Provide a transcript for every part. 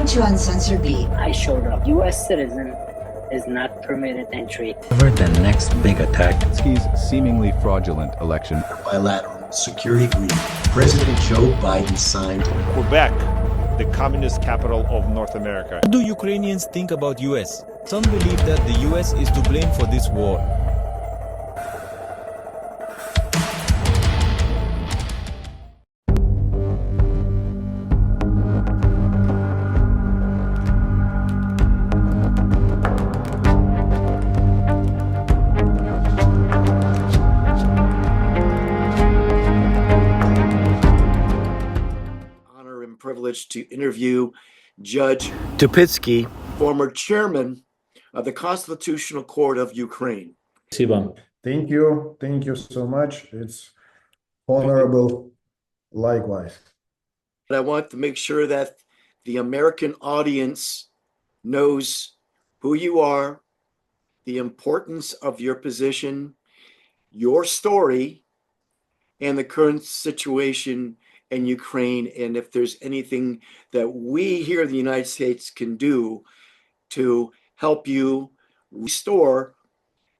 Welcome to Uncensored Beat. I showed up. U.S. citizen is not permitted entry. Over the next big attack. Tupitsky's seemingly fraudulent election. Bilateral security agreement President Joe Biden signed. Quebec, the communist capital of North America. What do Ukrainians think about US? Some believe that the US is to blame for this war. Privileged to interview Judge Tupitsky, former chairman of the Constitutional Court of Ukraine. Thank you. Thank you so much. It's honorable. Likewise. But I want to make sure that the American audience knows who you are, the importance of your position, your story, and the current situation in Ukraine, and if there's anything that we here in the United States can do to help you restore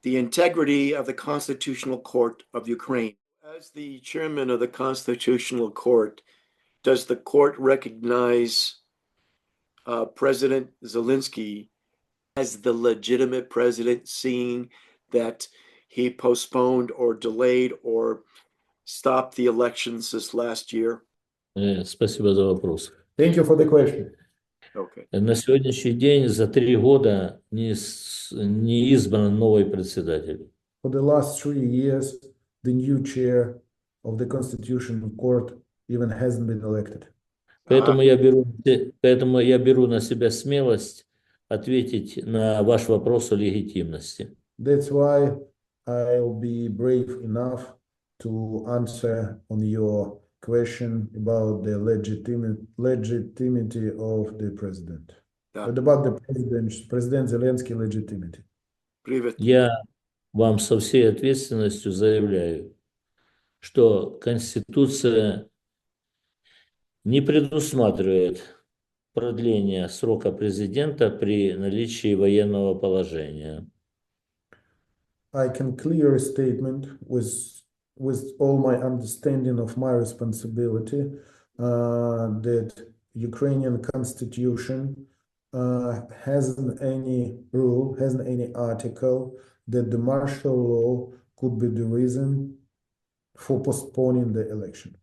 the integrity of the Constitutional Court of Ukraine. As the chairman of the Constitutional Court, does the court recognize President Zelensky as the legitimate president, seeing that he postponed or delayed or stopped the elections this last year? Спасибо за вопрос. Thank you for the question. Okay. На сегодняшний день за 3 года не избран новый председатель. For the last 3 years, the new chair of the Constitutional Court even hasn't been elected. Поэтому я беру на себя смелость ответить на ваш вопрос о легитимности. That's why I'll be brave enough to answer on your question about the legitimacy of the president. About the President Zelensky legitimacy. Я вам со всей ответственностью заявляю, что Конституция не предусматривает продление срока президента при наличии военного положения. I can clear a statement with all my understanding of my responsibility that Ukrainian Constitution hasn't any rule, hasn't any article that the martial law could be the reason for postponing the election.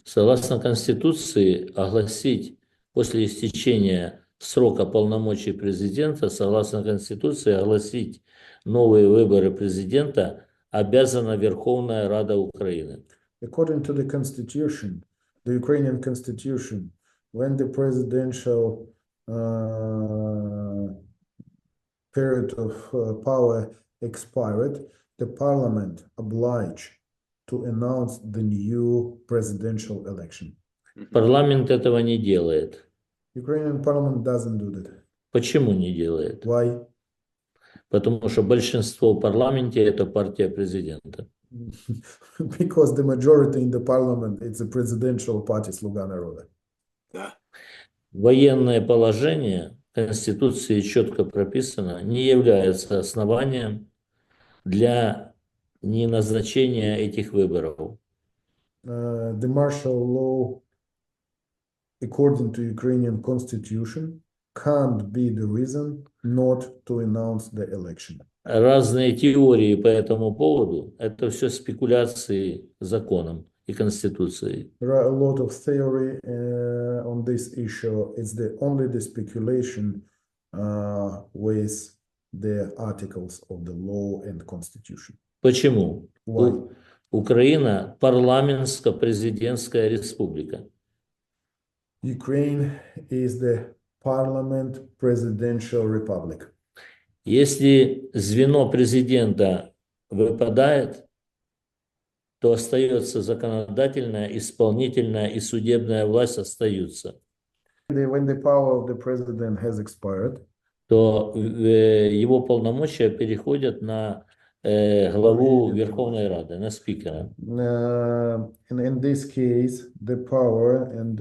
Согласно Конституции, огласить после истечения срока полномочий президента, согласно Конституции, огласить новые выборы президента обязана Верховная Рада Украины. According to the Constitution, the Ukrainian Constitution, when the presidential period of power expired, the parliament obliged to announce the new presidential election. Парламент этого не делает. Ukrainian parliament doesn't do that. Почему не делает? Why? Потому что большинство в парламенте – это партия президента. Because the majority in the parliament is the presidential party Sluga Naroda. Военное положение в Конституции четко прописано, не является основанием для неназначения этих выборов. The martial law, according to Ukrainian Constitution, can't be the reason not to announce the election. Разные теории по этому поводу – это все спекуляции законом и Конституцией. There are a lot of theory on this issue. It's only the speculation with the articles of the law and Constitution. Почему? Why? Украина – парламентско-президентская республика. Ukraine is the parliament presidential republic. Если звено президента выпадает, то остается законодательная, исполнительная и судебная власть остаются. When the power of the president has expired, то его полномочия переходят на главу Верховной Рады, на спикера. And in this case, the power and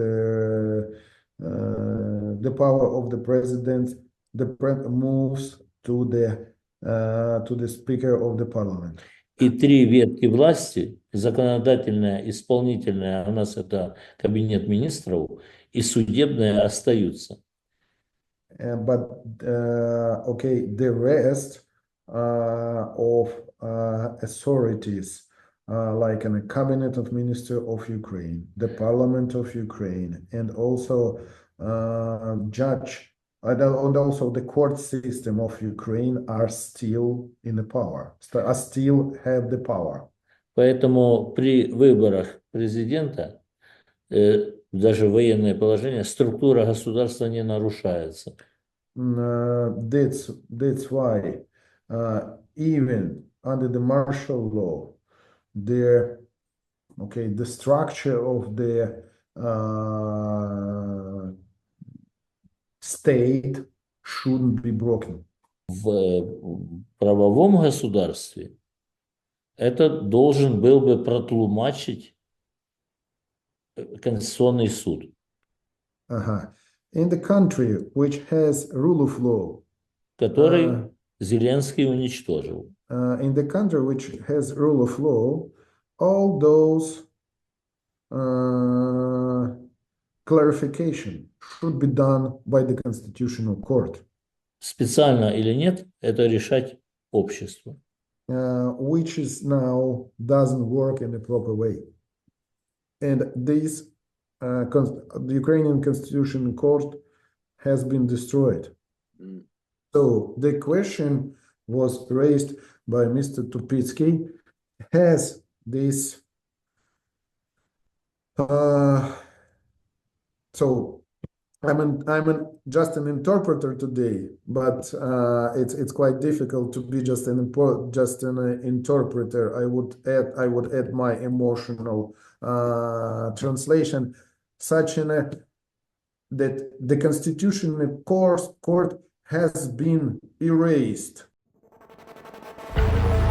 the power of the president moves to the Speaker of the Parliament. И три ветки власти, законодательная, исполнительная, у нас это кабинет министров, и судебная остаются. Okay, the rest of authorities, like a cabinet of minister of Ukraine, the parliament of Ukraine, and also judge, and also the court system of Ukraine are still in the power, still have the power. Поэтому при выборах президента, даже военное положение, структура государства не нарушается. That's why even under the martial law, the structure of the state shouldn't be broken. В правовом государстве это должен был бы протлумачить Конституционный суд. In the country which has rule of law, который Зеленский уничтожил. In the country which has rule of law, all those clarification should be done by the Constitutional Court. Специально или нет, это решать общество. Which is now doesn't work in a proper way. And this, the Ukrainian Constitutional Court has been destroyed. So the question was raised by Mr. Tupitsky, has this, so I'm just an interpreter today, but it's quite difficult to be just an interpreter. I would add my emotional translation, such that the Constitutional Court has been erased.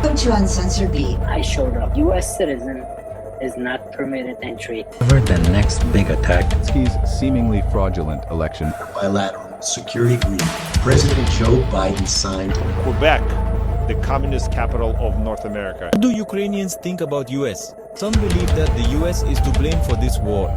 Welcome to Uncensored B. I showed up. U.S. citizen is not permitted entry. Over the next big attack. Tupitsky's seemingly fraudulent election. Bilateral security agreement President Joe Biden signed. Quebec, the communist capital of North America. What do Ukrainians think about US? Some believe that the US is to blame for this war.